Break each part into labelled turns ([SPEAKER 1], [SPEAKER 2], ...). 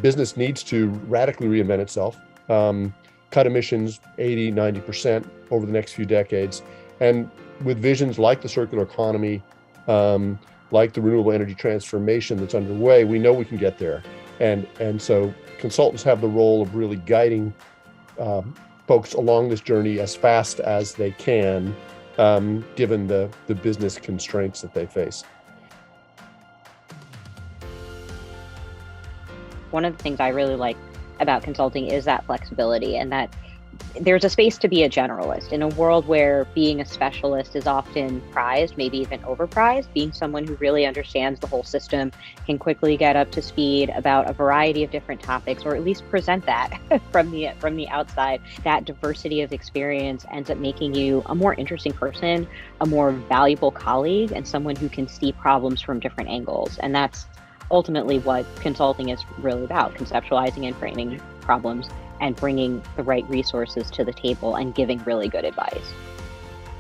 [SPEAKER 1] business needs to radically reinvent itself, cut emissions 80, 90% over the next few decades. And with visions like the circular economy, like the renewable energy transformation that's underway, we know we can get there. And so consultants have the role of really guiding folks along this journey as fast as they can, given the business constraints that they face.
[SPEAKER 2] One of the things I really like about consulting is that flexibility, and that there's a space to be a generalist. In a world where being a specialist is often prized, maybe even overprized, being someone who really understands the whole system, can quickly get up to speed about a variety of different topics, or at least present that from the outside. That diversity of experience ends up making you a more interesting person, a more valuable colleague, and someone who can see problems from different angles. And that's ultimately what consulting is really about: conceptualizing and framing problems and bringing the right resources to the table and giving really good advice.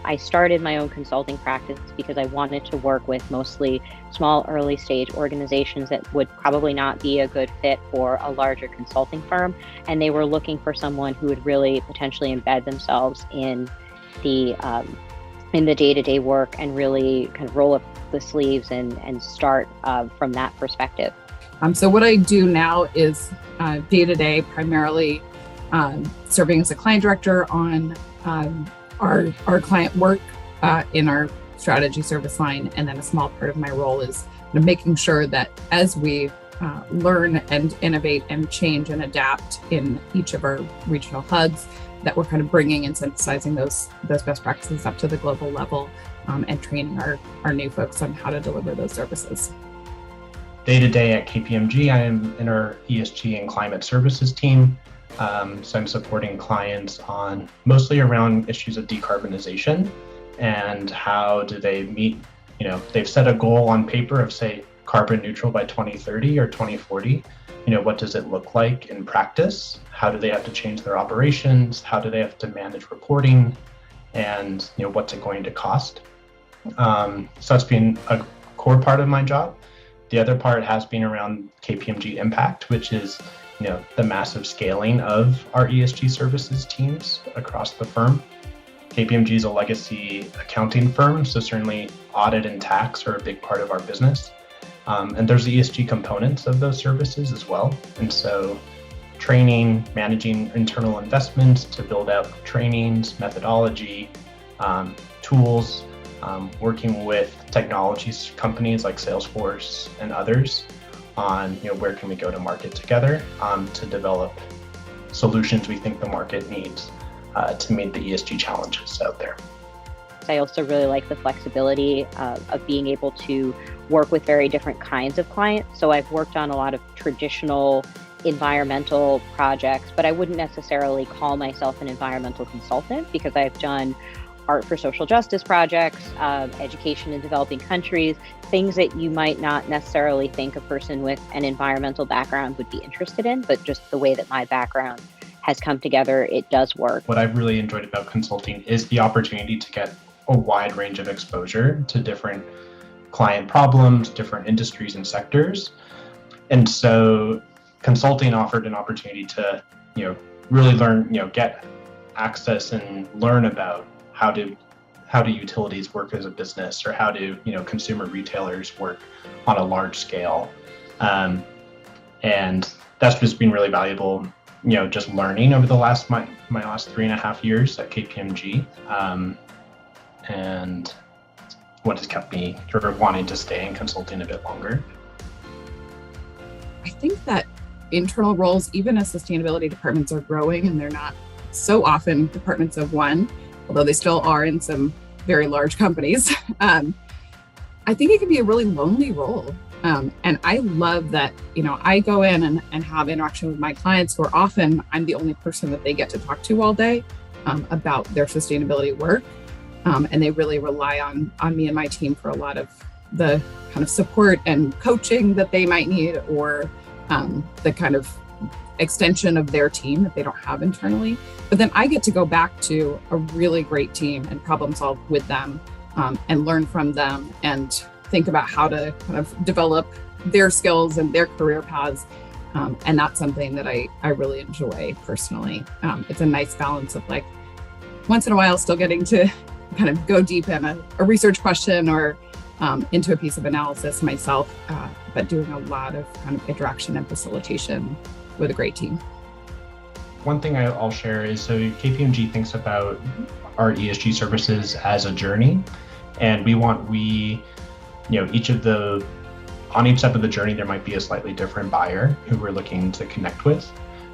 [SPEAKER 2] I started my own consulting practice because I wanted to work with mostly small early stage organizations that would probably not be a good fit for a larger consulting firm. And they were looking for someone who would really potentially embed themselves in the day-to-day work and really kind of roll up the sleeves and start from that perspective.
[SPEAKER 3] So what I do now is day-to-day, primarily serving as a client director on our client work in our strategy service line. And then a small part of my role is making sure that as we learn and innovate and change and adapt in each of our regional hubs, that we're kind of bringing and synthesizing those best practices up to the global level and training our new folks on how to deliver those services.
[SPEAKER 4] Day to day at KPMG, I am in our ESG and Climate Services team. So I'm supporting clients on mostly around issues of decarbonization and how do they meet, they've set a goal on paper of, say, carbon neutral by 2030 or 2040. What does it look like in practice? How do they have to change their operations? How do they have to manage reporting? And what's it going to cost? So that's been a core part of my job. The other part has been around KPMG Impact, which is the massive scaling of our ESG services teams across the firm. KPMG is a legacy accounting firm, so certainly audit and tax are a big part of our business. And there's the ESG components of those services as well. And so training, managing internal investments to build out trainings, methodology, tools, working with technologies companies like Salesforce and others on where can we go to market together to develop solutions we think the market needs to meet the ESG challenges out there.
[SPEAKER 2] I also really like the flexibility of being able to work with very different kinds of clients. So I've worked on a lot of traditional environmental projects, but I wouldn't necessarily call myself an environmental consultant because I've done art for social justice projects, education in developing countries, things that you might not necessarily think a person with an environmental background would be interested in, but just the way that my background has come together, it does work.
[SPEAKER 4] What I've really enjoyed about consulting is the opportunity to get a wide range of exposure to different client problems, different industries and sectors. And so consulting offered an opportunity to, really learn, get access and learn about how do utilities work as a business, or how do consumer retailers work on a large scale, and that's just been really valuable. Just learning over the my last 3.5 years at KPMG, and what has kept me sort of wanting to stay in consulting a bit longer.
[SPEAKER 3] I think that internal roles, even as sustainability departments are growing, and they're not so often departments of one, although they still are in some very large companies, I think it can be a really lonely role. And I love that, I go in and have interaction with my clients where often I'm the only person that they get to talk to all day about their sustainability work. And they really rely on me and my team for a lot of the kind of support and coaching that they might need, or the kind of extension of their team that they don't have internally. But then I get to go back to a really great team and problem solve with them, and learn from them and think about how to kind of develop their skills and their career paths And that's something that I really enjoy personally. It's a nice balance of like, once in a while, still getting to kind of go deep in a research question or into a piece of analysis myself, but doing a lot of kind of interaction and facilitation with a great team.
[SPEAKER 4] One thing I'll share is, so KPMG thinks about our ESG services as a journey, and on each step of the journey, there might be a slightly different buyer who we're looking to connect with.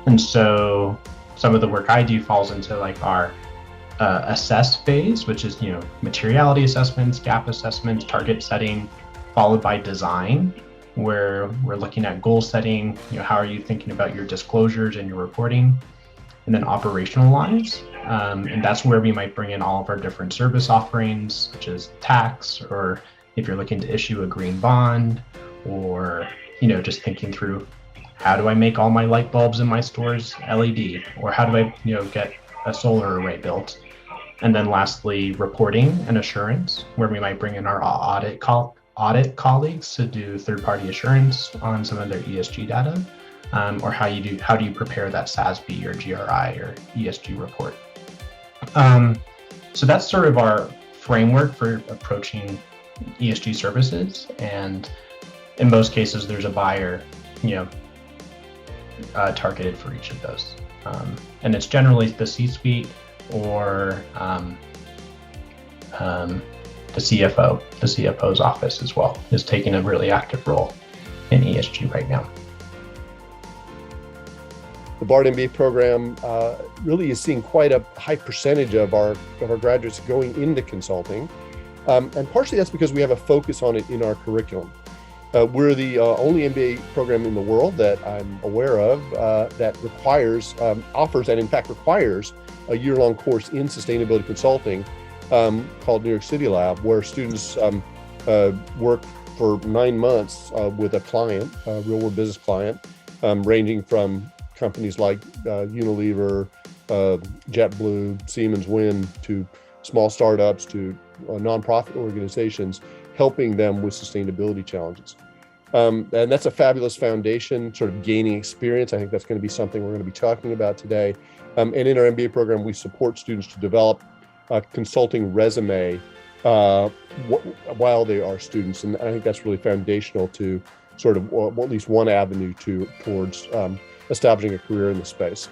[SPEAKER 4] And so some of the work I do falls into like our assess phase, which is, materiality assessments, gap assessments, target setting, followed by design, where we're looking at goal setting, how are you thinking about your disclosures and your reporting, and then operationalize. And that's where we might bring in all of our different service offerings, such as tax, or if you're looking to issue a green bond, or, just thinking through, how do I make all my light bulbs in my stores LED, or how do I, get a solar array built? And then lastly, reporting and assurance, where we might bring in our audit colleagues to do third-party assurance on some of their ESG data, or how do you prepare that SASB or GRI or ESG report. So that's sort of our framework for approaching ESG services, and in most cases, there's a buyer, targeted for each of those, and it's generally the C-suite or the CFO's office as well is taking a really active role in ESG right now.
[SPEAKER 1] The BART MBA program really is seeing quite a high percentage of our graduates going into consulting. And partially that's because we have a focus on it in our curriculum. We're the only MBA program in the world that I'm aware of that offers and in fact requires a year-long course in sustainability consulting called New York City Lab, where students work for 9 months with a client, a real-world business client, ranging from companies like Unilever, JetBlue, Siemens Wind, to small startups, to nonprofit organizations, helping them with sustainability challenges. And that's a fabulous foundation, sort of gaining experience. I think that's going to be something we're going to be talking about today. And in our MBA program, we support students to develop a consulting resume while they are students. And I think that's really foundational to sort of at least one avenue towards establishing a career in the space.